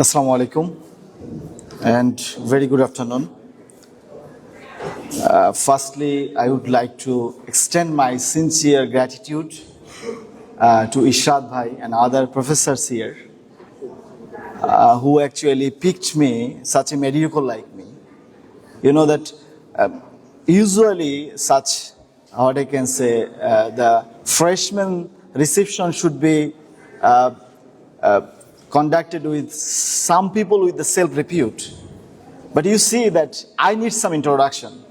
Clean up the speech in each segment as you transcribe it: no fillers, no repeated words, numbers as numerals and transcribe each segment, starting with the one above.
Assalamu alaikum and very good afternoon. Firstly, I would like to extend my sincere gratitude to Ishad Bhai and other professors here who actually picked me, such a mediocre like me. You know that usually such, what I can say, the freshman reception should be conducted with some people with the self-repute. But you see that I need some introduction.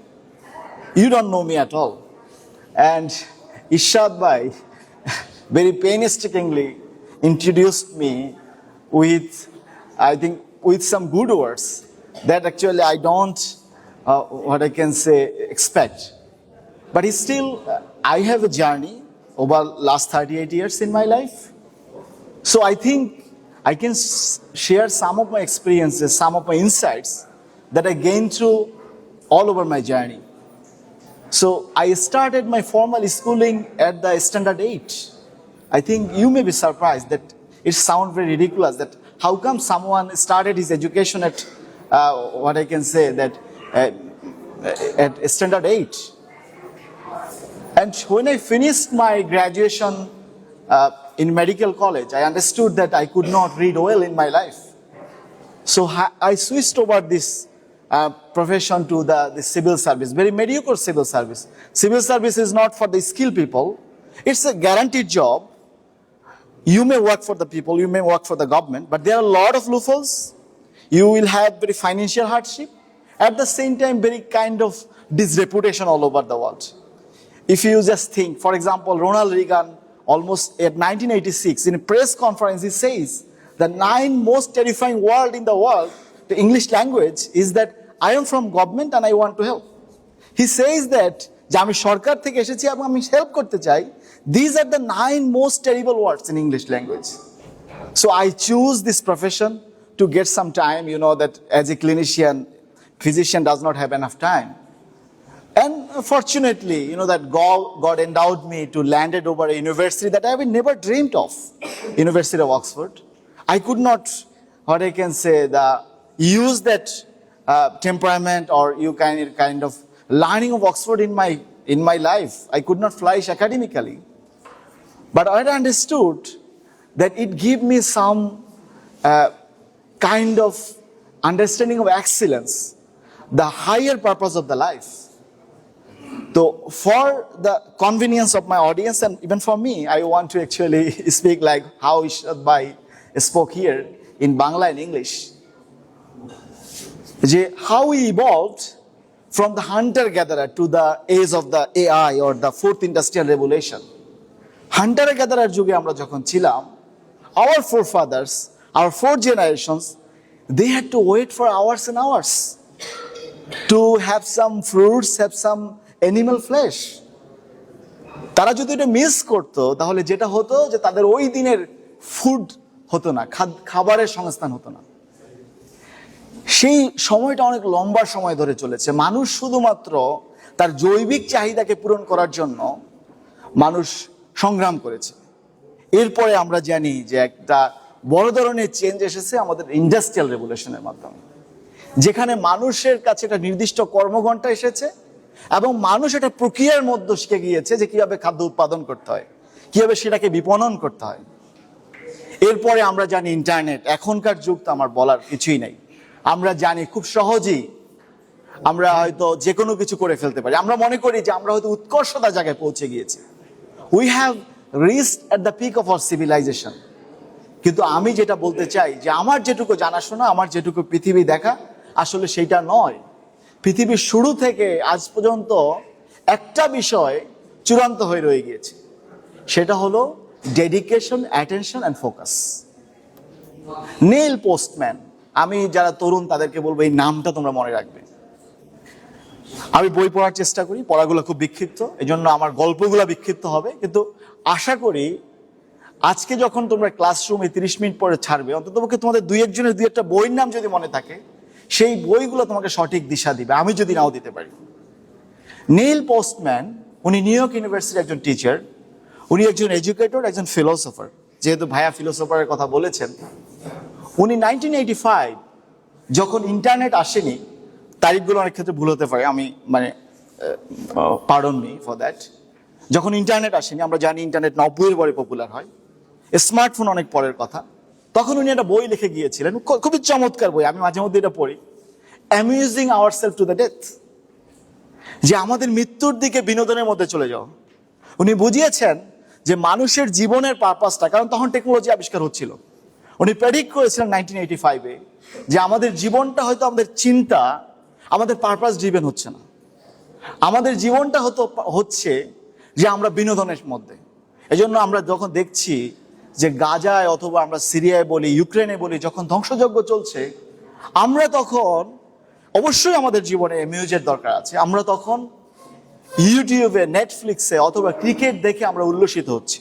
You don't know me at all. And Ishad Bhai very painstakingly introduced me with, I think, with some good words that actually I don't, what I can say, expect. But still, I have a journey over last 38 years in my life. So I think I can share some of my experiences, some of my insights that I gained through all over my journey. So I started my formal schooling at the standard 8. I think you may be surprised that it sounds very ridiculous that how come someone started his education at, what I can say, that at standard 8. And when I finished my graduation in medical college, I understood that I could not read well in my life. So I switched over this profession to the civil service, very mediocre civil service. Civil service is not for the skilled people. It's a guaranteed job. You may work for the people, you may work for the government, but there are a lot of loopholes. You will have very financial hardship. At the same time, very kind of disreputation all over the world. If you just think, for example, Ronald Reagan, almost at 1986, in a press conference, he says, the 9 most terrifying word in the world, the English language, is that I am from government and I want to help. He says that, যে আমি সরকার থেকে এসেছি এবং আমি help করতে চাই, these are the 9 most terrible words in English language. So I choose this profession to get some time, you know, that as a clinician, physician does not have enough time. And fortunately, you know, that God endowed me to landed over a university that I have never dreamed of, University of Oxford. I could not, what I can say, use that temperament or you kind of learning of Oxford in my life. I could not flourish academically. But I understood that it gave me some kind of understanding of excellence, the higher purpose of the life. So for the convenience of my audience and even for me, I want to actually speak like how Ishad Bhai spoke here in Bangla and English. How we evolved from the hunter-gatherer to the age of the AI or the fourth industrial revolution. Hunter-gatherer যুগে আমরা যখন ছিলাম, our forefathers, our 4 generations, they had to wait for hours and hours to have some fruits, have some animal flesh. তারা যদি এটা miss করতো তাহলে যেটা হতো যে তাদের ওই দিনের ফুড হতো না, খাবারের সংস্থান হতো না। সেই সময়টা অনেক লম্বা সময় ধরে চলেছে। মানুষ শুধুমাত্র তার জৈবিক চাহিদাকে পূরণ করার জন্য মানুষ সংগ্রাম করেছে। এরপরে আমরা জানি যে একটা বড় ধরনের চেঞ্জ এসেছে আমাদের ইন্ডাস্ট্রিয়াল রেভলিউশনের মাধ্যমে, যেখানে মানুষের কাছে একটা নির্দিষ্ট কর্মঘণ্টা এসেছে এবং মানুষ একটা প্রক্রিয়ার মধ্যে শিখে গিয়েছে যে কিভাবে খাদ্য উৎপাদন করতে হয়, কিভাবে সেটাকে বিপণন করতে হয়। এরপরে আমরা জানি ইন্টারনেট, এখনকার যুগ তো আমার বলার কিছুই নাই। আমরা জানি খুব সহজেই আমরা হয়তো যে কোনো কিছু করে ফেলতে পারি। আমরা মনে করি যে আমরা হয়তো উৎকর্ষতার জায়গায় পৌঁছে গিয়েছি। We have reached at the peak of our civilization. কিন্তু আমি যেটা বলতে চাই যে আমার যেটুকু জানাশোনা, আমার যেটুকু পৃথিবী দেখা, আসলে সেইটা নয়। পৃথিবীর শুরু থেকে আজ পর্যন্ত একটা বিষয় চূড়ান্ত হয়ে রয়ে গিয়েছে, সেটা হলো dedication, attention and focus. Neil Postman, আমি যারা তরুণ তাদেরকে বলবো এই নামটা তোমরা মনে রাখবে। আমি বই পড়ার চেষ্টা করি, পড়াগুলো খুব বিক্ষিপ্ত, এই জন্য আমার গল্পগুলো বিক্ষিপ্ত হবে, কিন্তু আশা করি আজকে যখন তোমরা ক্লাসরুমে 30 মিনিট পরে ছাড়বে, অন্ততপক্ষে তোমাদের 2-1 জনের 2-1টা বইয়ের নাম যদি মনে থাকে, সেই বইগুলো তোমাকে সঠিক দিশা দিবে, আমি যদি নাও দিতে পারি। নেইল পোস্টম্যান, উনি নিউ ইয়র্ক ইউনিভার্সিটির একজন টিচার, উনি একজন এডুকেটর, একজন ফিলোসফার। যেহেতু ভাইয়া ফিলোসফারের কথা বলেছেন, উনি 1985 যখন ইন্টারনেট আসেনি, তারিখগুলো অনেক ক্ষেত্রে ভুল হতে পারে, আমি মানে পার্ডন মি ফর দ্যাট, যখন ইন্টারনেট আসেনি, আমরা জানি ইন্টারনেট 90-এর পরে পপুলার হয়, স্মার্টফোন অনেক পরের কথা, তখন উনি একটা বই লিখে গিয়েছিলেন, খুবই চমৎকার বই, আমি মাঝে মধ্যে এটা পড়ি, amusing ourself to the death, যে আমাদের মৃত্যুর দিকে বিনোদনের মধ্যে চলে যাও। উনি বুঝিয়েছেন যে মানুষের জীবনের পারপাসটা, কারণ তখন টেকনোলজি আবিষ্কার হচ্ছিল, উনি প্রেডিক্ট করেছিলেন 1985-এ যে আমাদের জীবনটা হয়তো, আমাদের চিন্তা আমাদের পারপাস ড্রিভেন হচ্ছে না, আমাদের জীবনটা হচ্ছে যে আমরা বিনোদনের মধ্যে। এজন্য আমরা যখন দেখছি যে গাজায় অথবা আমরা সিরিয়ায় বলি, ইউক্রেনে বলি, যখন ধ্বংসযজ্ঞ চলছে, আমরা তখন অবশ্যই আমাদের জীবনে মিউজের দরকার আছে, আমরা তখন ইউটিউবে, নেটফ্লিক্সে অথবা ক্রিকেট দেখে আমরা উল্লসিত হচ্ছি।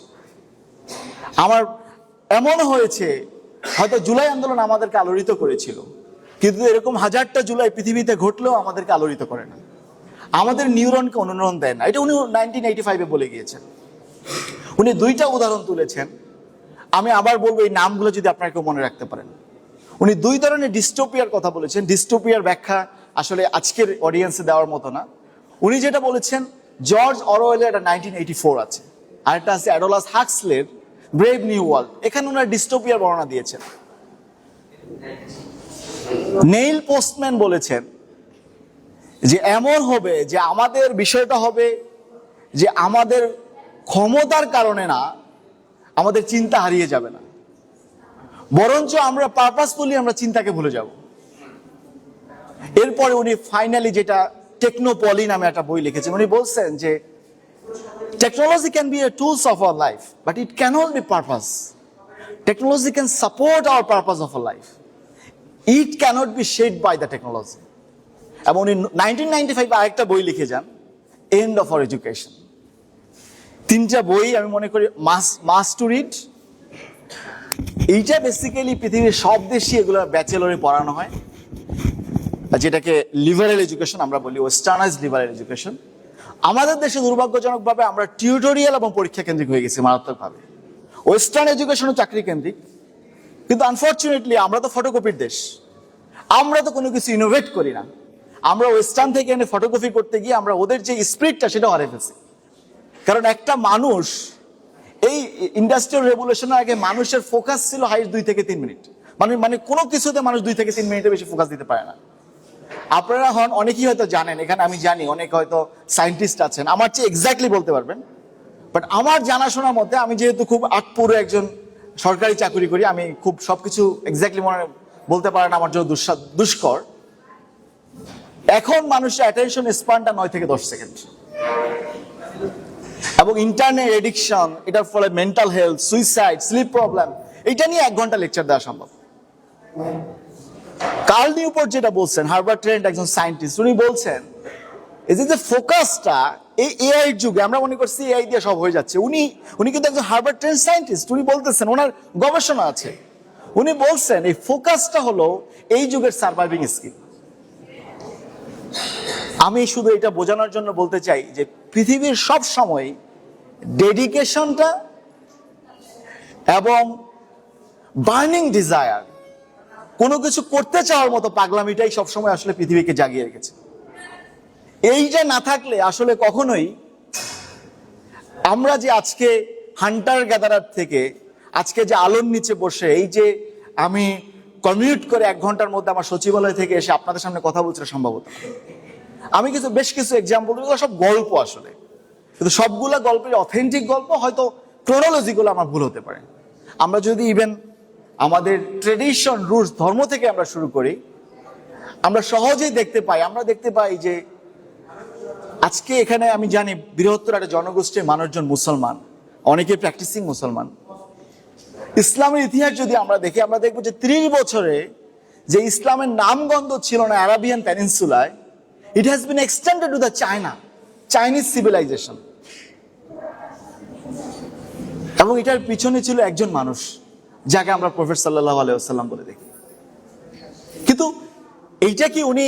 আমার এমন হয়েছে, হয়তো জুলাই আন্দোলন আমাদেরকে আলোড়িত করেছিল, কিন্তু এরকম হাজারটা জুলাই পৃথিবীতে ঘটলেও আমাদেরকে আলোড়িত করে না, আমাদের নিউরনকে অনুরণ দেয় না। এটা উনি 1985-এ বলে গিয়েছেন। উনি দুইটা উদাহরণ তুলেছেন, আমি আবার বলবো এই নামগুলো যদি আপনারা কেউ মনে রাখতে পারেন। উনি দুই ধরনের ডিস্টোপিয়ার কথা বলেছেন। ডিস্টোপিয়ার ব্যাখ্যা আসলে আজকের অডিয়েন্সে দেওয়ার মতো না। উনি যেটা বলেছেন, জর্জ অরওয়েলের একটা 1984 আছে, আর একটা আছে অ্যাডোলাস হাক্সলের ব্রেভ নিউ ওয়ার্ল্ড। এখানে ওনারা ডিস্টোপিয়ার বর্ণনা দিয়েছেন। নেইল পোস্টম্যান বলেছেন যে এমন হবে যে আমাদের বিষয়টা হবে যে আমাদের ক্ষমতার কারণে না, আমাদের চিন্তা হারিয়ে যাবে না, বরঞ্চ আমরা পারপাসফুলি আমরা চিন্তাকে ভুলে যাব। এরপরে উনি ফাইনালি যেটা টেকনোপলি নামে একটা বই লিখেছেন, উনি বলছেন যে technology can be a tools of our life but it cannot be purpose. Technology can support our purpose of our life, it cannot be shed by the technology. এবং উনি 1995 আরেকটা বই লিখে যান, এন্ড অফ আওয়ার এডুকেশন। তিনটা বই আমি মনে করি মাস্ট টু রিড। এইটা বেসিক্যালি পৃথিবীর সব দেশই এগুলো ব্যাচেলরে পড়ানো হয়, যেটাকে লিবারেল এডুকেশন আমরা বলি, ওয়েস্টার্নাইজ লিবারেল এডুকেশন। আমাদের দেশে দুর্ভাগ্যজনকভাবে আমরা টিউটোরিয়াল এবং পরীক্ষা কেন্দ্রিক হয়ে গেছি মারাত্মকভাবে। ওয়েস্টার্ন এডুকেশনও চাকরি কেন্দ্রিক, কিন্তু আনফর্চুনেটলি আমরা তো ফটোকপির দেশ, আমরা তো কোনো কিছু ইনোভেট করি না। আমরা ওয়েস্টার্ন থেকে এনে ফটোকপি করতে গিয়ে আমরা ওদের যে স্পিরিটটা সেটা হারিয়ে ফেলছি। কারণ একটা মানুষ, এই ইন্ডাস্ট্রিয়াল রেভলিউশনের আগে মানুষের ফোকাস ছিল হাইস্ট 2 থেকে 3 মিনিট, মানে কোনো কিছুতে মানুষ 2 থেকে 3 মিনিটের বেশি ফোকাস দিতে পারে না। আপনারা হন অনেকেই হয়তো জানেন, এখানে আমি জানি অনেক হয়তো সায়েন্টিস্ট আছেন, আমার চেয়ে এক্স্যাক্টলি বলতে পারবেন, বাট আমার জানাশোনার মধ্যে, আমি যেহেতু খুব আটপুরে একজন সরকারি চাকরি করি, আমি খুব সবকিছু এক্স্যাক্টলি বলতে পারেন, আমার জন্য দুষ্কর। এখন মানুষের অ্যাটেনশন স্প্যানটা 9 থেকে 10 সেকেন্ড, এবং ইন্টারনেট এডিকশন, এটার ফলে mental health, suicide, sleep problem, এটা নিয়ে 1 ঘন্টা লেকচার দেওয়া সম্ভব। কার্ল নিউপোর্ট যেটা বলছেন, হার্বার্ট ট্রেন্ট একজন সায়েন্টিস্ট, উনি বলছেন এই যে ফোকাসটা এই এআই যুগে আমরা মনে করছি এআই দিয়ে সব হয়ে যাচ্ছে। উনি কিন্তু একজন হার্বার্ট ট্রেন্ট সায়েন্টিস্ট, উনি বলতেছেন, ওনার গবেষণা আছে, উনি বলছেন এই ফোকাসটা হলো এই যুগের সার্ভাইভিং স্কিল। আমি শুধু এটা বোঝানোর জন্য বলতে চাই যে পৃথিবীর সব সময় ডেডিকেশনটা এবং বার্নিং ডিজায়ার, কোনো কিছু করতে চাওয়ার মতো পাগলামিটাই সবসময় আসলে পৃথিবীকে জাগিয়ে রেখেছে। এইটা না থাকলে আসলে কখনোই আমরা যে আজকে হান্টার গ্যাদারার থেকে আজকে যে আলোর নিচে বসে, এই যে আমি কমিউট করে 1 ঘন্টার মধ্যে আমার সচিবালয় থেকে এসে আপনাদের সামনে কথা বলতে সম্ভব হতো। আমি বেশ কিছু এক্সাম্পল, এগুলো সব গল্প আসলে, কিন্তু সবগুলা গল্পের অথেন্টিক গল্প, হয়তো ক্রোনোলজিগুলো আমার ভুল হতে পারে। আমরা যদি ইভেন আমাদের ট্রেডিশন, রুটস, ধর্ম থেকে আমরা শুরু করি, আমরা সহজেই দেখতে পাই যে আজকে এখানে আমি জানি বৃহত্তর একটা জনগোষ্ঠীর মানুষজন মুসলমান, অনেকে প্র্যাকটিসিং মুসলমান। ইসলামের ইতিহাস যদি আমরা দেখি, আমরা দেখবো যে 30 বছরে যে ইসলামের নামগন্ধ ছিল না আরাবিয়ান পেনিনসুলায়, it has been extended to the Chinese civilization. এবং এটার পিছনে ছিল একজন মানুষ, যাকে আমরা প্রফেট সাল্লাল্লাহু আলাইহি ওয়াসাল্লাম বলে দেখি। কিন্তু এইটা কি উনি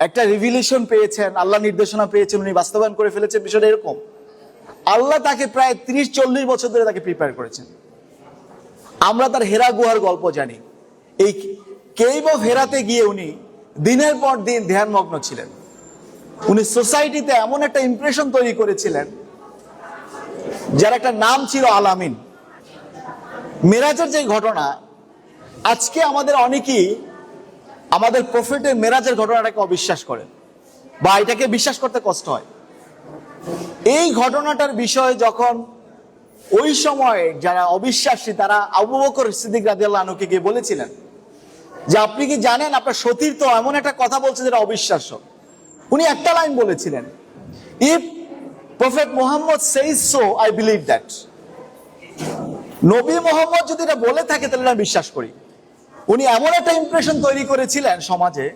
একটা রিভিলেশন পেয়েছেন, আল্লাহ নির্দেশনা পেয়েছেন, উনি বাস্তবায়ন করে ফেলেছেন? বিষয়টা এরকম। আল্লাহ তাকে প্রায় 30-40 বছর ধরে তাকে প্রিপেয়ার করেছেন। আমরা তার হেরা গুহার গল্প জানি, এই কেভ অফ হেরাতে গিয়ে উনি দিনের পর দিন ধ্যানমগ্ন ছিলেন। উনি সোসাইটিতে এমন একটা ইমপ্রেশন তৈরি করেছিলেন যার একটা নাম ছিল আল আমিন। মেরাজের যে ঘটনা, আজকে আমাদের অনেকেই আমাদের প্রফেটের মেরাজের ঘটনাটাকে অবিশ্বাস করেন বা এটাকে বিশ্বাস করতে কষ্ট হয়। এই ঘটনাটার বিষয়ে যখন ওই সময়ে যারা অবিশ্বাসী তারা আবু বকর সিদ্দিক রাদিয়াল্লাহু আনহুকে গিয়ে বলেছিলেন যে আপনি কি জানেন আপনার সতীর্থ এমন একটা কথা বলছে যেটা অবিশ্বাস্য। উনি একটা লাইন বলেছিলেন, if prophet Muhammad সেইজ so I believe that. নবী মুহাম্মদ যদি এটা বলে থাকে তাহলে আমি বিশ্বাস করি। উনি এমন একটা ইমপ্রেশন তৈরি করেছিলেন সমাজে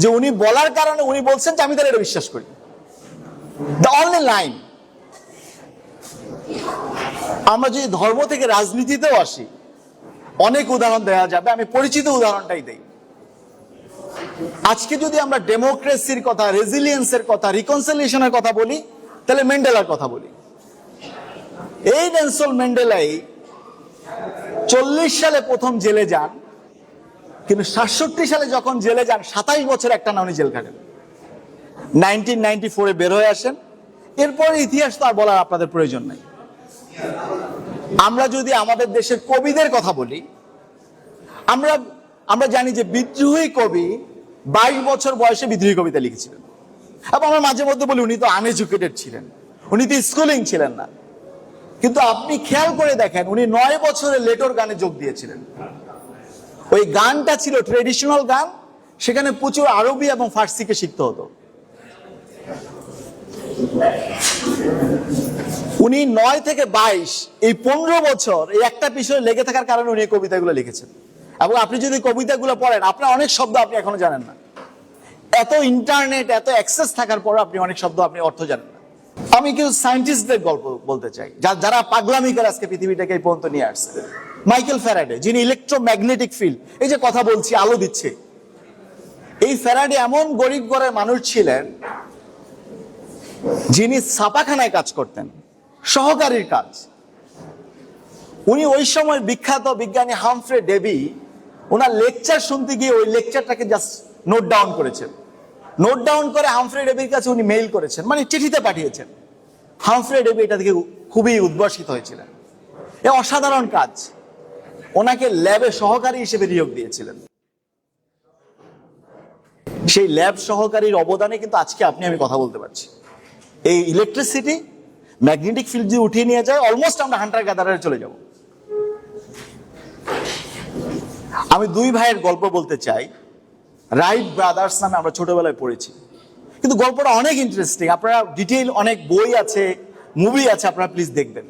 যে উনি বলার কারণে উনি বলছেন যে আমি তাহলে এটা বিশ্বাস করি। The only line. আমরা যদি ধর্ম থেকে রাজনীতিতেও আসি, অনেক উদাহরণ দেওয়া যাবে, আমি পরিচিত উদাহরণটাই দেই। আজকে যদি আমরা ডেমোক্রেসির কথা, রেজিলিয়েন্সের কথা, রিকনসিলিয়েশনের কথা বলি, তাহলে ম্যান্ডেলার কথা বলি। এই নেলসন ম্যান্ডেলাই 40 সালে প্রথম জেলে যান, কিন্তু 67 সালে যখন জেলে যান 27 বছর একটা না উনি জেল খাটেন। 1994 বের হয়ে আসেন। এরপরে ইতিহাস তো আর বলার আপনাদের প্রয়োজন নাই। আমরা যদি আমাদের দেশের কবিদের কথা বলি, আমরা জানি যে বিদ্রোহী কবি 22 বছর বয়সে বিদ্রোহী কবিতা লিখেছিলেন। এবং আমরা মাঝে মধ্যে বলি উনি তো আনএডুকেটেড ছিলেন, উনি তো স্কুলিং ছিলেন না। কিন্তু আপনি খেয়াল করে দেখেন উনি 9 বছরে লেটোর গানে যোগ দিয়েছিলেন। ওই গানটা ছিল ট্রেডিশনাল গান, সেখানে প্রচুর আরবি এবং ফার্সিকে শিখতে হতো। উনি 9 থেকে 22 এই 15 বছর এই একটা বিষয়ে লেগে থাকার কারণে উনি কবিতাগুলো লিখেছেন। এবং আপনি যদি কবিতাগুলো পড়েন, আপনার অনেক শব্দ আপনি এখনো জানেন না। এত ইন্টারনেট, এত অ্যাক্সেস থাকার পর আপনি অনেক শব্দ আপনি অর্থ জানেন না। আমি কিছু সায়েন্টিস্টদের গল্প বলতে চাই যারা পাগলামি করে আজকে পৃথিবীটাকে এই পর্যন্ত নিয়ে আসছে। মাইকেল ফ্যারাডে, যিনি ইলেকট্রোম্যাগনেটিক ফিল্ড, এই যে কথা বলছি আলো দিচ্ছে, এই ফ্যারাডে এমন গরিব ঘরের মানুষ ছিলেন যিনি ছাপাখানায় কাজ করতেন, সহকারীর কাজ। উনি ওই সময় বিখ্যাত বিজ্ঞানী হামফ্রে ডেভি ওনার লেকচার শুনতে গিয়ে ওই লেকচারটাকে জাস্ট নোট ডাউন করেছেন। নোট ডাউন করে হামফ্রে ডেভির কাছে উনি মেইল করেছেন, মানে চিঠিতে পাঠিয়েছেন। হামফ্রে ডেভি এটা থেকে খুবই উদ্ভাসিত হয়েছিলেন। এ অসাধারণ কাজ। ওনাকে ল্যাবে সহকারী হিসেবে নিয়োগ দিয়েছিলেন। সেই ল্যাব সহকারীর অবদানে কিন্তু আজকে আপনি আমি কথা বলতে পারছি। এই ইলেকট্রিসিটি, ম্যাগনেটিক ফিল্ড যদি উঠিয়ে নিয়ে যায়, অলমোস্ট আমরা হান্টার গ্যাদারারে চলে যাব। আমি দুই ভাইয়ের গল্প বলতে চাই। রাইট ব্রাদার্স নামে আমরা ছোটবেলায় পড়েছি, কিন্তু গল্পটা অনেক ইন্টারেস্টিং। আপনারা ডিটেইল, অনেক বই আছে, মুভি আছে, আপনারা প্লিজ দেখবেন।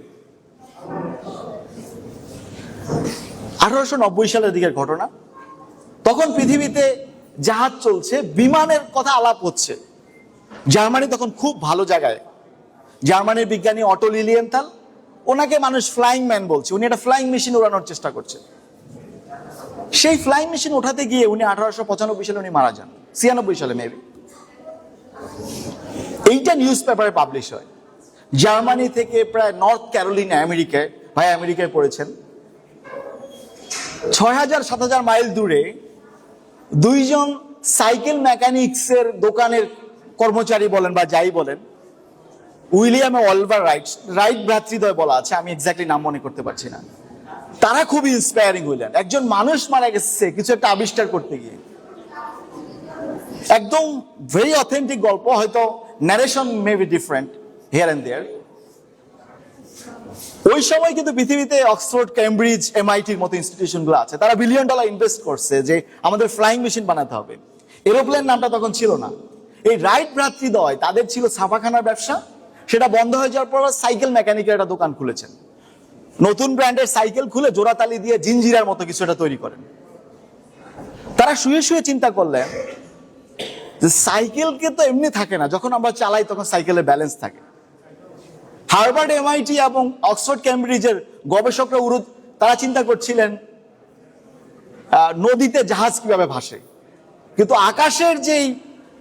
1890 সালের দিকের ঘটনা। তখন পৃথিবীতে জাহাজ চলছে, বিমানের কথা আলাপ হচ্ছে। জার্মানি তখন খুব ভালো জায়গায়। জার্মানির বিজ্ঞানী অটো লিলিয়েন্থাল, ওনাকে মানুষ ফ্লাইং ম্যান বলছে। উনি একটা ফ্লাইং মেশিন উড়ানোর চেষ্টা করছে। সেই ফ্লাইং মেশিন ওঠাতে গিয়ে উনি 1895 সালে উনি মারা যান, 96 সালে মেবি। এইটা নিউজ পেপারে পাবলিশ হয়। জার্মানি থেকে প্রায় নর্থ ক্যারোলিনা, আমেরিকায়, ভাই আমেরিকায় পড়েছেন, 6000-7000 মাইল দূরে দুইজন সাইকেল মেকানিক্সের দোকানের কর্মচারী বলেন বা যাই বলেন, উইলিয়াম ও অলিভার রাইট ভ্রাতৃদ্বয় বলা আছে, আমি এক্স্যাক্টলি নাম মনে করতে পারছি না। তারা খুবই ইন্সপায়ারিং হইলেন। একজন মানুষ মারা গেছে কিছু একটা আবিষ্কার করতে গিয়ে। একদম ভেরি অথেন্টিক গল্প, হয়তো narration may be different here and there. ওই সময় কিন্তু পৃথিবীতে অক্সফোর্ড, কেমব্রিজ, MIT-র মতো ইনস্টিটিউশনগুলো আছে। তারা $1 বিলিয়ন ইনভেস্ট করছে যে আমাদের ফ্লাইং মেশিন বানাতে হবে। এরোপ্লেন নামটা তখন ছিল না। এই রাইট ভ্রাতৃদ্বয়, তাদের ছিল ছাপাখানার ব্যবসা। সেটা বন্ধ হয়ে যাওয়ার পর সাইকেল মেকানিকের একটা দোকান খুলেছেন। নতুন ব্র্যান্ডের সাইকেল খুলে জোড়াতালি দিয়ে জিঞ্জিরার মতো কিছু একটা তৈরি করেন। তারা শুয়ে শুয়ে চিন্তা করলেন যে সাইকেলকে তো এমনি থাকে না, যখন আমরা চালাই তখন সাইকেলের ব্যালেন্স থাকে। হার্ভার্ড, MIT এবং অক্সফোর্ড, কেমব্রিজের গবেষকরা তারা চিন্তা করছিলেন নদীতে জাহাজ কিভাবে ভাসে, কিন্তু আকাশের যেই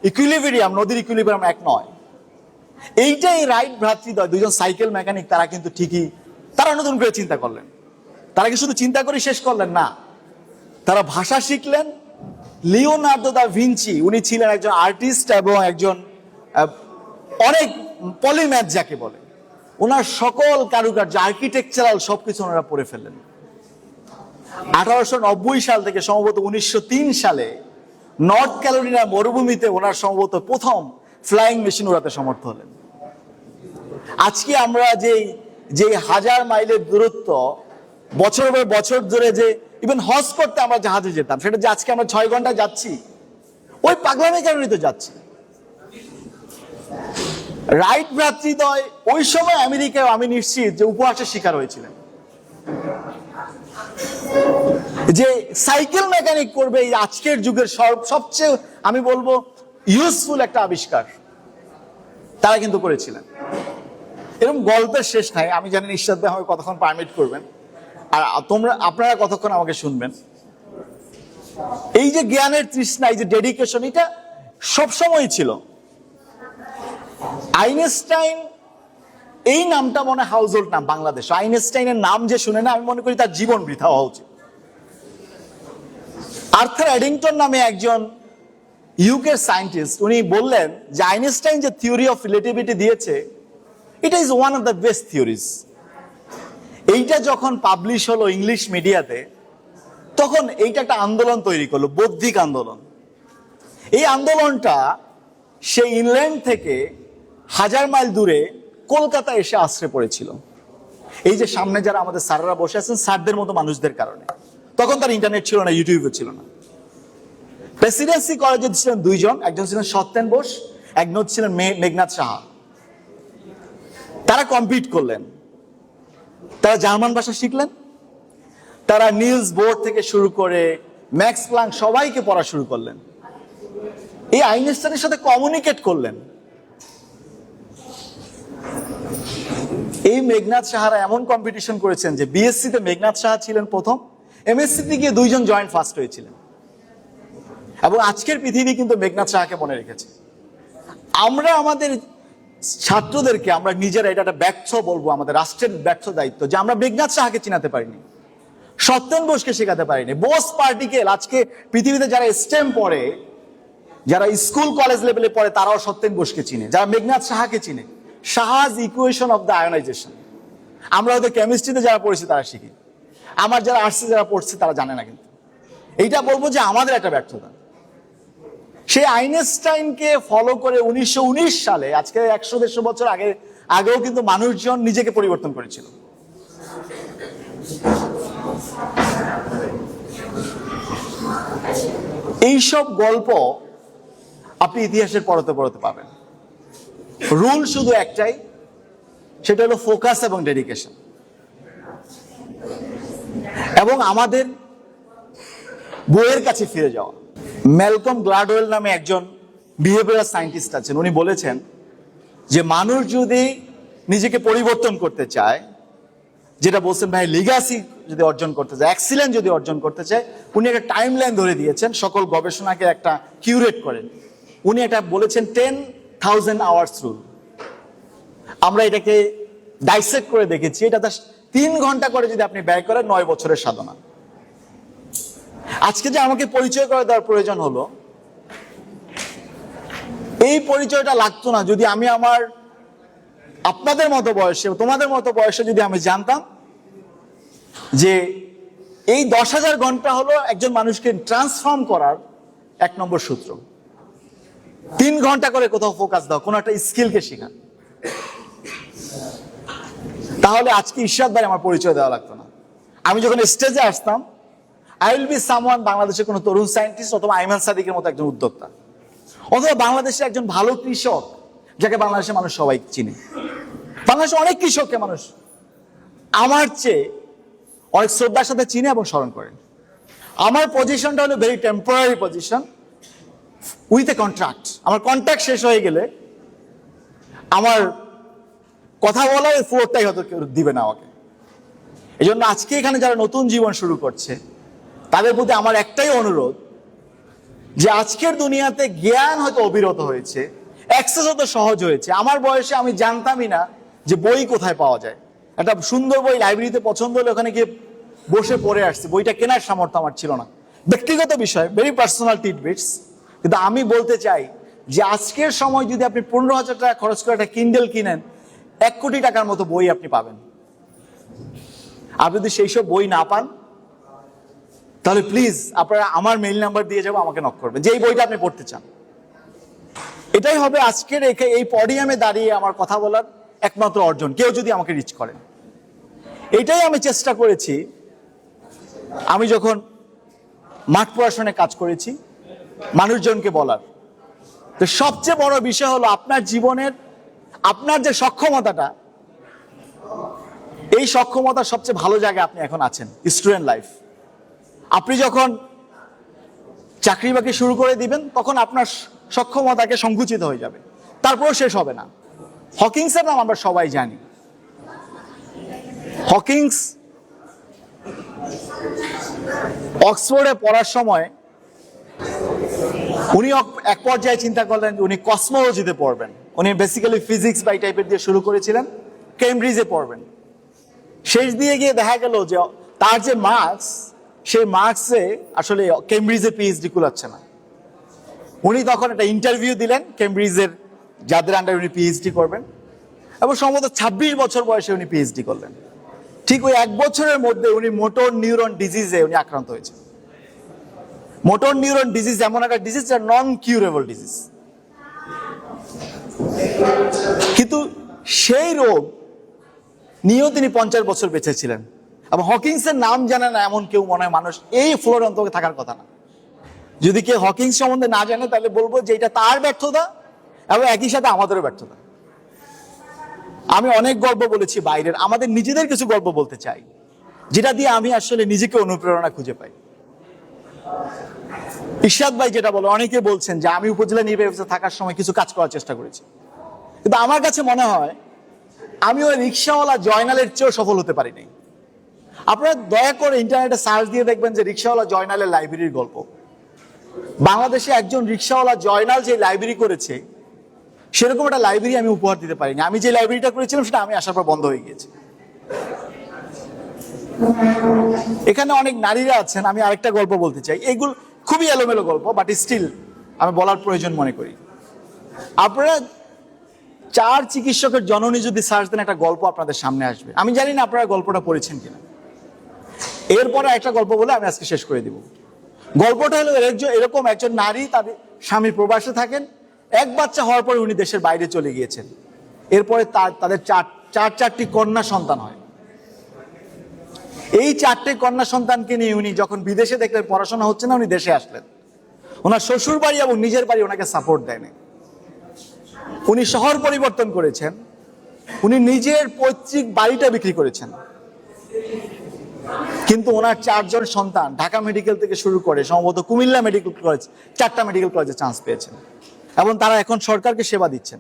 ইকুইলিব্রিয়াম, নদীর ইকুইলিব্রিয়াম এক নয়। এইটাই রাইট ভ্রাতৃদ্বয়, দুইজন সাইকেল মেকানিক, তারা কিন্তু ঠিকই তারা নতুন করে চিন্তা করলেন। তারা কি শুধু চিন্তা করে শেষ করলেন না, তারা ভাষা শিখলেন। লিওনার্দো দা ভিঞ্চি, উনি ছিলেন একজন আর্টিস্ট এবং একজন অনেক পলিম্যাথ যাকে বলে, ওনার সকল কারুকার্য আর্কিটেকচারাল সবকিছু ওনারা পড়ে ফেললেন। 1890 সাল থেকে সম্ভবত 1903 সালে নর্থ ক্যারোলিনা মরুভূমিতে ওনার সম্ভবত প্রথম ফ্লাইং মেশিন উড়াতে সমর্থ হলেন। আজকে আমরা যে 1000 মাইলের দূরত্ব বছর পর বছর ধরে যে ইভেন হজ করতে আমরা জাহাজে যেতাম, সেটা যে আজকে আমরা 6 ঘন্টা যাচ্ছি, ওই পাগলামির কারণেই তো যাচ্ছি। রাইট ভ্রাতৃদ্বয় ওই সময় আমেরিকায় আমি নিশ্চিত যে উপহাসের শিকার হয়েছিলেন, যে সাইকেল মেকানিক করবে এই আজকের যুগের সবচেয়ে আমি বলবো ইউজফুল একটা আবিষ্কার তারা কিন্তু করেছিলেন। এরকম গল্পের শেষ নাই। আমি জানি ইরশাদ ভাই আমাকে কতক্ষণ পারমিট করবেন, আর আপনারা কতক্ষণ আমাকে শুনবেন। এই যে জ্ঞানের তৃষ্ণা, এই যে ডেডিকেশন, এটা সবসময় ছিল। আইনস্টাইন এই নামটা মনে হাউজহোল্ড নাম বাংলাদেশ। আইনস্টাইনের নাম যে শুনে না, আমি মনে করি তার জীবন বৃথা হওয়া উচিত। আর্থার এডিংটন নামে একজন ইউকের সায়েন্টিস্ট, উনি বললেন যে আইনস্টাইন যে থিওরি অফ রিলেটিভিটি দিয়েছে, এটা is one of the best theories. এইটা যখন পাবলিশ হলো ইংলিশ মিডিয়াতে, তখন এইটা একটা আন্দোলন তৈরি করলো, বৌদ্ধিক আন্দোলন। এই আন্দোলনটা সেই ইংল্যান্ড থেকে 1000 মাইল দূরে কলকাতা এসে আশ্রয় পড়েছিল। এই যে সামনে যারা আমাদের স্যাররা বসে আছেন, স্যারদের মতো মানুষদের কারণে। তখন তার ইন্টারনেট ছিল না, ইউটিউবও ছিল না। প্রেসিডেন্সি কলেজে ছিলেন 2 জন, একজন ছিলেন সত্যেন বোস, একজন ছিলেন মেঘনাদ সাহা। তারা কম্পিট করলেন, তারা জার্মান ভাষা শিখলেন, তারা নিলস বোর থেকে শুরু করে ম্যাক্স প্লাঙ্ক সবাইকে পড়া শুরু করলেন। এই আইনস্টাইনের সাথে কমিউনিকেট করলেন। এই মেঘনাদ সাহারা এমন কম্পিটিশন করেছেন যে বিএসসি তে মেঘনাদ সাহা ছিলেন প্রথম, এমএসসি তে গিয়ে 2 জন জয়েন্ট ফার্স্ট হয়েছিলেন। এবং আজকের পৃথিবী কিন্তু মেঘনাদ সাহাকে মনে রেখেছে। আমরা আমাদের ছাত্রদেরকে আমরা নিজেরা এটা একটা ব্যর্থ বলবো, আমাদের রাষ্ট্রের ব্যর্থ দায়িত্ব যে আমরা মেঘনাদ সাহাকে চিনাতে পারিনি, সত্যেন বোসকে শেখাতে পারিনি। বোস পার্টিকেল আজকে পৃথিবীতে যারা স্টেম পড়ে, যারা স্কুল কলেজ লেভেলে পড়ে, তারাও সত্যেন বোসকে চিনে, যারা মেঘনাদ সাহাকে চিনে। সাহাজ ইকুয়েশন অফ দ্য আয়োনাইজেশন আমরা ওদের কেমিস্ট্রিতে যারা পড়েছি তারা শিখি, আমার যারা আর্টসে যারা পড়ছে তারা জানে না। কিন্তু এইটা বলবো যে আমাদের একটা ব্যর্থতা। সেই আইনস্টাইনকে ফলো করে 1919 সালে, আজকে 100-150 বছর আগেও কিন্তু মানুষজন নিজেকে পরিবর্তন করেছিল। এইসব গল্প আপনি ইতিহাসের পড়তে পড়তে পাবেন। রুল শুধু একটাই, সেটা হলো ফোকাস এবং ডেডিকেশন। এবং আমাদের বইয়ের কাছে ফিরে যাওয়া। ম্যালকম গ্লাডওয়েল নামে একজন বিহেভিয়ারাল সায়েন্টিস্ট আছেন, উনি বলেছেন যে মানুষ যদি নিজেকে পরিবর্তন করতে চায়, যেটা বলছেন ভাই লিগাসি যদি অর্জন করতে চায়, এক্সিলেন্স যদি অর্জন করতে চায়, উনি একটা টাইম লাইন ধরে দিয়েছেন, সকল গবেষণাকে একটা কিউরেট করেন। উনি এটা বলেছেন 10,000 আওয়ার্স রুল। আমরা এটাকে ডাইসেক্ট করে দেখেছি, এটা 3 ঘন্টা করে যদি আপনি ব্যয় করেন 9 বছরের সাধনা। আজকে যে আমাকে পরিচয় করে দেওয়ার প্রয়োজন হলো, এই পরিচয়টা লাগতো না যদি আমি আপনাদের মতো বয়সে, তোমাদের মতো বয়সে যদি আমি জানতাম যে এই 10,000 ঘন্টা হলো একজন মানুষকে ট্রান্সফর্ম করার 1 নম্বর সূত্র। 3 ঘন্টা করে কোথাও ফোকাস দাও, কোনো একটা স্কিলকে শেখা। তাহলে আজকে ইরশাদ ভাই আমার পরিচয় দেওয়া লাগতো না। আমি যখন স্টেজে আসতাম, আই উইল বি সামওয়ান, বাংলাদেশের কোনো তরুণ সায়েন্টিস্ট অথবা আইমান সাদিকের মতো একজন উদ্যোক্তা, অথবা বাংলাদেশের একজন ভালো কৃষক যাকে বাংলাদেশের মানুষ সবাই চিনে। বাংলাদেশে অনেক কৃষককে মানুষ আমার চেয়ে অনেক শ্রদ্ধার সাথে চিনে এবং স্মরণ করেন। আমার পজিশনটা হলো very temporary position with a contract. আমার কন্ট্রাক্ট শেষ হয়ে গেলে আমার কথা বলার ফ্লোরটাই হয়তো কেউ দিবে না আমাকে। এই জন্য আজকে এখানে যারা নতুন জীবন শুরু করছে, তাদের প্রতি আমার একটাই অনুরোধ যে আজকের দুনিয়াতে জ্ঞান হয়তো অবিরত হয়েছে, অ্যাক্সেস হয়তো সহজ হয়েছে। আমার বয়সে আমি জানতামই না যে বই কোথায় পাওয়া যায়। একটা সুন্দর বই লাইব্রেরিতে পছন্দ হলে ওখানে গিয়ে বসে পড়ে আসছি, বইটা কেনার সামর্থ্য আমার ছিল না। ব্যক্তিগত বিষয়, ভেরি পার্সোনাল টিডবিটস, কিন্তু আমি বলতে চাই যে আজকের সময় যদি আপনি 15,000 টাকা খরচ করে একটা কিন্ডেল কিনেন, 1 কোটি টাকার মতো বই আপনি পাবেন। আপনি যদি সেই সব বই না পান, তাহলে প্লিজ আপনারা আমার মেইল নাম্বার দিয়ে যাবো, আমাকে নক করবেন যে এই বইটা আপনি পড়তে চান। এটাই হবে আজকের এই পডিয়ামে দাঁড়িয়ে আমার কথা বলার একমাত্র অর্জন, কেউ যদি আমাকে রিচ করেন। এটাই আমি চেষ্টা করেছি আমি যখন মাঠ প্রশাসনে কাজ করেছি, মানুষজনকে বলার। তো সবচেয়ে বড় বিষয় হলো আপনার জীবনের আপনার যে সক্ষমতাটা, এই সক্ষমতার সবচেয়ে ভালো জায়গায় আপনি এখন আছেন, স্টুডেন্ট লাইফ। আপনি যখন চাকরি বাকরি শুরু করে দিবেন, তখন আপনার সক্ষমতাকে সংকুচিত হয়ে যাবে, তারপরেও শেষ হবে না। হকিংসের নাম আমরা সবাই জানি। হকিংস অক্সফোর্ডে পড়ার সময় উনি এক পর্যায়ে চিন্তা করলেন উনি কসমোলজিতে পড়বেন। উনি বেসিক্যালি ফিজিক্স বা এই টাইপের দিয়ে শুরু করেছিলেন, কেমব্রিজে পড়বেন। শেষ দিয়ে গিয়ে দেখা গেল যে তার যে মার্কস, সেই মার্কসে আসলে কেমব্রিজে পিএইচডি কুলাচ্ছে না। উনি তখন একটা ইন্টারভিউ দিলেন কেমব্রিজের যাদের আন্ডারে উনি পিএইচডি করবেন, এবং সম্ভবত 26 বছর বয়সে উনি পিএইচডি করলেন। ঠিক ওই 1 বছরের মধ্যে উনি মোটর নিউরন ডিজিজে উনি আক্রান্ত হয়েছেন। মোটর নিউরন ডিজিজ এমন একটা ডিজিজ, নন কিউরেবল ডিজিজ, কিন্তু সেই রোগ নিয়েও তিনি 50 বছর বেঁচে ছিলেন। এবং হকিংসের নাম জানে না এমন কেউ মনে হয় মানুষ এই ফ্লোর অন্তত থাকার কথা না। যদি কেউ হকিংস সম্বন্ধে না জানে, তাহলে বলবো যে এটা তার ব্যর্থতা এবং একই সাথে আমাদেরও ব্যর্থতা। আমি অনেক গল্প বলেছি বাইরের, আমাদের নিজেদের কিছু গল্প বলতে চাই, যেটা দিয়ে আমি আসলে নিজেকে অনুপ্রেরণা খুঁজে পাই। ইরশাদ ভাই যেটা বলে, অনেকে বলছেন যে আমি উপজেলা নির্বাহী অফিসে থাকার সময় কিছু কাজ করার চেষ্টা করেছি, কিন্তু আমার কাছে মনে হয় আমি ওই রিক্সাওয়ালা জয়নালের চেয়েও সফল হতে পারিনি। আপনারা দয়া করে ইন্টারনেটে সার্চ দিয়ে দেখবেন যে রিক্সাওয়ালা জয়নালের লাইব্রেরির গল্প। বাংলাদেশে একজন রিক্সাওয়ালা জয়নাল যে লাইব্রেরি করেছে, সেরকম একটা লাইব্রেরি আমি উপহার দিতে পারিনি। আমি যে লাইব্রেরিটা করেছিলাম সেটা আমি আসার পর বন্ধ হয়ে গিয়েছে। এখানে অনেক নারীরা আছেন, আমি আরেকটা গল্প বলতে চাই। এগুলো খুবই এলোমেলো গল্প, বাট স্টিল আমি বলার প্রয়োজন মনে করি। আপনারা 4 চিকিৎসকের জননী যদি সার্চ দেন, একটা গল্প আপনাদের সামনে আসবে। আমি জানি না আপনারা গল্পটা পড়েছেন কিনা। এরপরে একটা গল্প বলে আমি আজকে শেষ করে দিব। গল্পটা হলো এরকম একজন নারী, তার স্বামী প্রবাসে থাকেন, 1 বাচ্চা হওয়ার পরে উনি দেশের বাইরে চলে গিয়েছেন। এরপরে তাদের 4টি কন্যা সন্তান হয়। এই 4টে কন্যা সন্তানকে নিয়ে উনি যখন বিদেশে দেখলেন পড়াশোনা হচ্ছে না, উনি দেশে আসলেন। ওনার শ্বশুর বাড়ি এবং নিজের বাড়ি ওনাকে সাপোর্ট দেয়নি। উনি শহর পরিবর্তন করেছেন, উনি নিজের পৈতৃক বাড়িটা বিক্রি করেছেন। কিন্তু ওনার 4 জন সন্তান ঢাকা মেডিকেল থেকে শুরু করে সম্ভবত কুমিল্লা মেডিকেল কলেজ, 4টা মেডিকেল কলেজে চান্স পেয়েছেন, এবং তারা এখন সরকারকে সেবা দিচ্ছেন।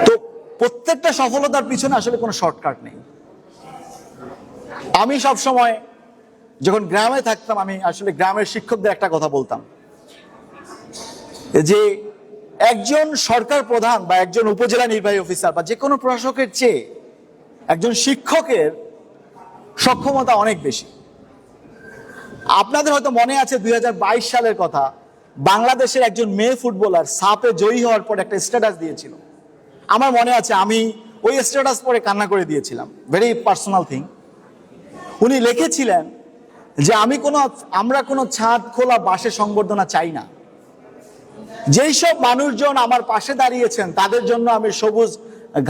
তো প্রত্যেকটা সফলতার পিছনে আসলে কোনো শর্টকাট নেই। আমি সব সময় যখন গ্রামে থাকতাম, আমি আসলে গ্রামের শিক্ষকদের একটা কথা বলতাম যে একজন সরকার প্রধান বা একজন উপজেলা নির্বাহী অফিসার বা যে কোনো প্রশাসকের চেয়ে একজন শিক্ষকের সক্ষমতা অনেক বেশি। আপনাদের হয়তো মনে আছে 2022 সালের কথা, বাংলাদেশের একজন মেয়ে ফুটবলার সাপে জয়ী হওয়ার পর একটা স্ট্যাটাস দিয়েছিল। আমার মনে আছে আমি ওই স্ট্যাটাস পরে কান্না করে দিয়েছিলাম, ভেরি পার্সোনাল থিং। উনি লিখেছিলেন যে আমরা কোনো ছাদ খোলা বাসে সংবর্ধনা চাই না। যেই সব মানুষজন আমার পাশে দাঁড়িয়েছেন তাদের জন্য আমি সবুজ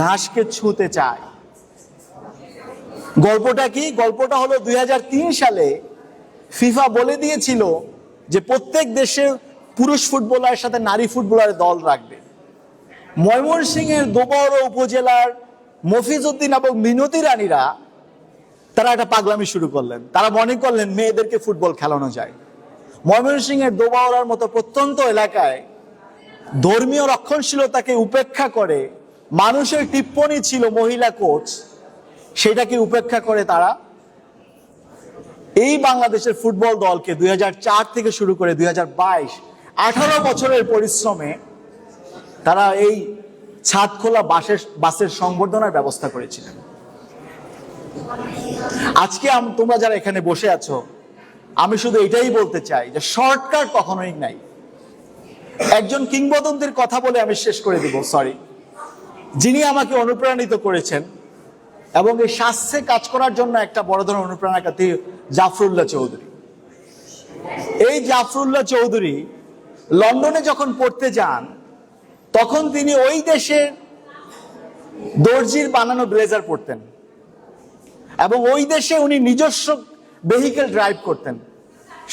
ঘাসকে ছুঁতে চাই। গল্পটা কি? গল্পটা হলো 2003 সালে ফিফা বলে দিয়েছিল যে প্রত্যেক দেশের পুরুষ ফুটবলারের সাথে নারী ফুটবলারের দল রাখবে। ময়মনসিংহের দোবাউড়া উপজেলার মফিজউদ্দিন এবং মিনতি রানীরা তারা একটা পাগলামি শুরু করলেন। তারা মনে করলেন মেয়েদেরকে ফুটবল খেলানো যায়। ময়মনসিংহের দোবাউড়ার মতো প্রত্যন্ত এলাকায় ধর্মীয় রক্ষণশীলতাকে উপেক্ষা করে, মানুষের টিপ্পনী ছিল মহিলা কোচ, সেটাকে উপেক্ষা করে তারা এই বাংলাদেশের ফুটবল দলকে 2004 থেকে শুরু করে 2022 18 বছরের পরিশ্রমে তারা এই ছাদ খোলা বাসের সংবর্ধনার ব্যবস্থা করেছিলেন। আজকে তোমরা যারা এখানে বসে আছো, আমি শুধু এটাই বলতে চাই যে শর্টকাট কখনোই নাই। একজন কিংবদন্তির কথা বলে আমি শেষ করে দিব, সরি, যিনি আমাকে অনুপ্রাণিত করেছেন এবং এই শাস্ত্রে কাজ করার জন্য একটা বড় ধরনের অনুপ্রেরণাকারী জাফরুল্লাহ চৌধুরী। এই জাফরুল্লাহ চৌধুরী লন্ডনে যখন পড়তে যান, তখন তিনি ওই দেশের দর্জির বানানো ব্লেজার পরতেন এবং ওই দেশে উনি নিজস্ব ভেহিকেল ড্রাইভ করতেন।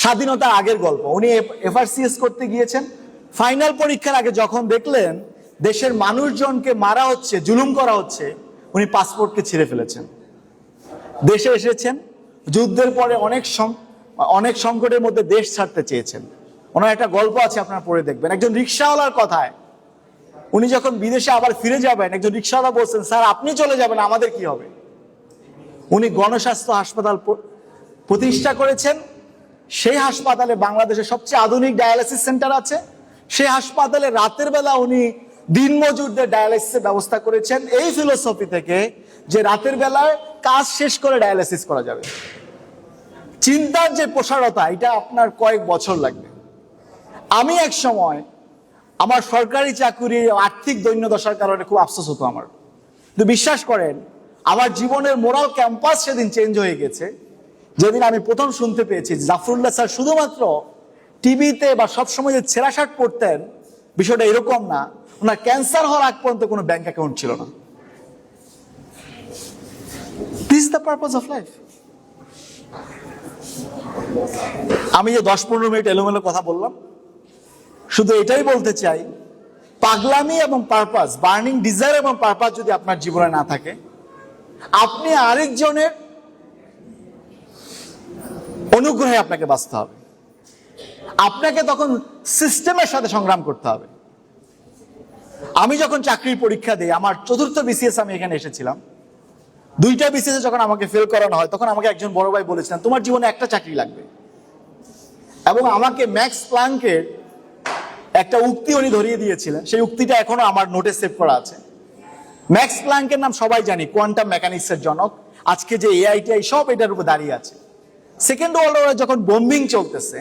স্বাধীনতার আগের গল্প। উনি এফআরসিএস করতে গিয়েছেন, ফাইনাল পরীক্ষার আগে যখন দেখলেন দেশের মানুষজনকে মারা হচ্ছে, জুলুম করা হচ্ছে, উনি পাসপোর্টকে ছিঁড়ে ফেলেছেন। দেশে এসেছেন, যুদ্ধের পরে অনেক সংকটের মধ্যে দেশ ছাড়তে চেয়েছেন। ওনার একটা গল্প আছে, আপনারা পড়ে দেখবেন। একজন রিক্সাওয়ালার কথায় উনি যখন বিদেশে আবার ফিরে যাবেন, একজন রিক্সাওয়ালা বলছেন, স্যার আপনি চলে যাবেন, আমাদের কি হবে? উনি গণস্বাস্থ্য হাসপাতাল প্রতিষ্ঠা করেছেন। সেই হাসপাতালে বাংলাদেশের সবচেয়ে আধুনিক ডায়ালিসিস সেন্টার আছে। সেই হাসপাতালে রাতের বেলা উনি দিনমজুরদের ডায়ালিসিসের ব্যবস্থা করেছেন, এই ফিলোসফি থেকে যে রাতের বেলায় কাজ শেষ করে ডায়ালিসিস করা যাবে। চিন্তার যে প্রসারতা, এটা আপনার কয়েক বছর লাগবে। আমি এক সময় আমার সরকারি চাকরি আর্থিক দৈন্যদশার কারণে খুব আফসোস হতো আমার, কিন্তু বিশ্বাস করেন আমার জীবনের মোরাল ক্যাম্পাস সেদিন চেঞ্জ হয়ে গেছে যেদিন আমি প্রথম শুনতে পেয়েছি জাফরুল্লাহ স্যার শুধুমাত্র টিভিতে বা সবসময় যে ছেঁড়া শার্ট পরতেন, বিষয়টা এরকম না। ওনার ক্যান্সার হওয়ার আগ পর্যন্ত কোনো ব্যাংক অ্যাকাউন্ট ছিল না। This is the purpose of life. আমি যে 10-15 মিনিট এলোমেলো কথা বললাম, শুধু এটাই বলতে চাই, পাগলামি এবং পারপাস, বার্নিং ডিজায়ার এবং পারপাস যদি আপনার জীবনে না থাকে, আপনি আরেকজনের অনুগ্রহে আপনাকে বাঁচতে হবে। আপনাকে তখন সিস্টেমের সাথে সংগ্রাম করতে হবে। আমি যখন চাকরির পরীক্ষা দিই, আমার 4র্থ বিসিএস আমি এখানে এসেছিলাম, 2টা বিসিএস যখন আমাকে ফেল করানো হয়, তখন আমাকে একজন বড় ভাই বলেছিলেন, তোমার জীবনে একটা চাকরি লাগবে। এবং আমাকে ম্যাক্স প্ল্যাঙ্কের একটা উক্তি উনি ধরিয়ে দিয়েছিলেন। সেই উক্তিটা এখনো আমার নোটে সেভ করা আছে। ম্যাক্স প্ল্যাঙ্কের নাম সবাই জানি, কোয়ান্টাম মেকানিক্সের জনক। আজকে যে এআইটিআই সব এটার উপর দাঁড়িয়ে আছে। সেকেন্ড ওয়ার্ল্ড ওয়ারে যখন বোম্বিং চলতেছে,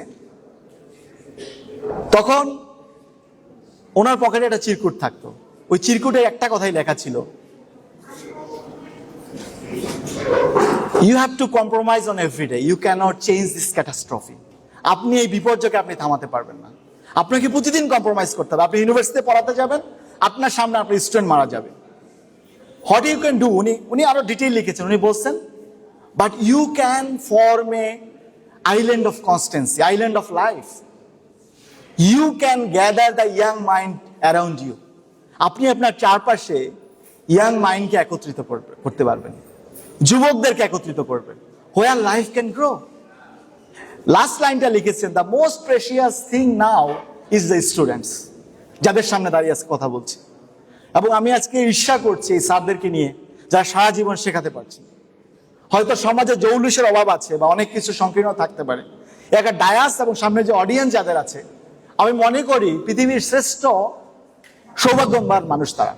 তখন ওনার পকেটে একটা চিরকুট থাকতো। ওই চিরকুটে একটা কথাই লেখা ছিল, you have to compromise on everyday, you cannot change this catastrophe. আপনি এই বিপর্যয়কে আপনি থামাতে পারবেন না, আপনাকে প্রতিদিন কম্প্রোমাইজ করতে হবে। আপনি ইউনিভার্সিটিতে পড়াতে যাবেন, আপনার সামনে আপনার স্টুডেন্ট মারা যাবে। হোয়াট ইউ ক্যান ডু, উনি আরো ডিটেইল লিখেছেন। উনি বলছেন, but you can form a island of constancy, island of life. You can gather the young mind around you. আপনি আপনার চারপাশে ইয়াং মাইন্ডকে একত্রিত করতে পারবেন, যুবকদেরকে একত্রিত করবেন, হোয়ার লাইফ ক্যান গ্রো। লাস্ট লাইনটা লিখেছেন, the most precious thing now is the students, যাদের সামনে দাঁড়িয়ে আজকে কথা বলছি। এবং আমি আজকে ঈর্ষা করছি এই স্যারদেরকে নিয়ে, যারা সারা জীবন শেখাতে পারছে। হয়তো সমাজে জৌলুসের অভাব আছে বা অনেক কিছু সংকীর্ণ থাকতে পারে, একটা ডায়াস এবং সামনে যে অডিয়েন্স যাদের আছে, আমি মনে করি পৃথিবীর শ্রেষ্ঠ সৌভাগ্যবান মানুষ তারা।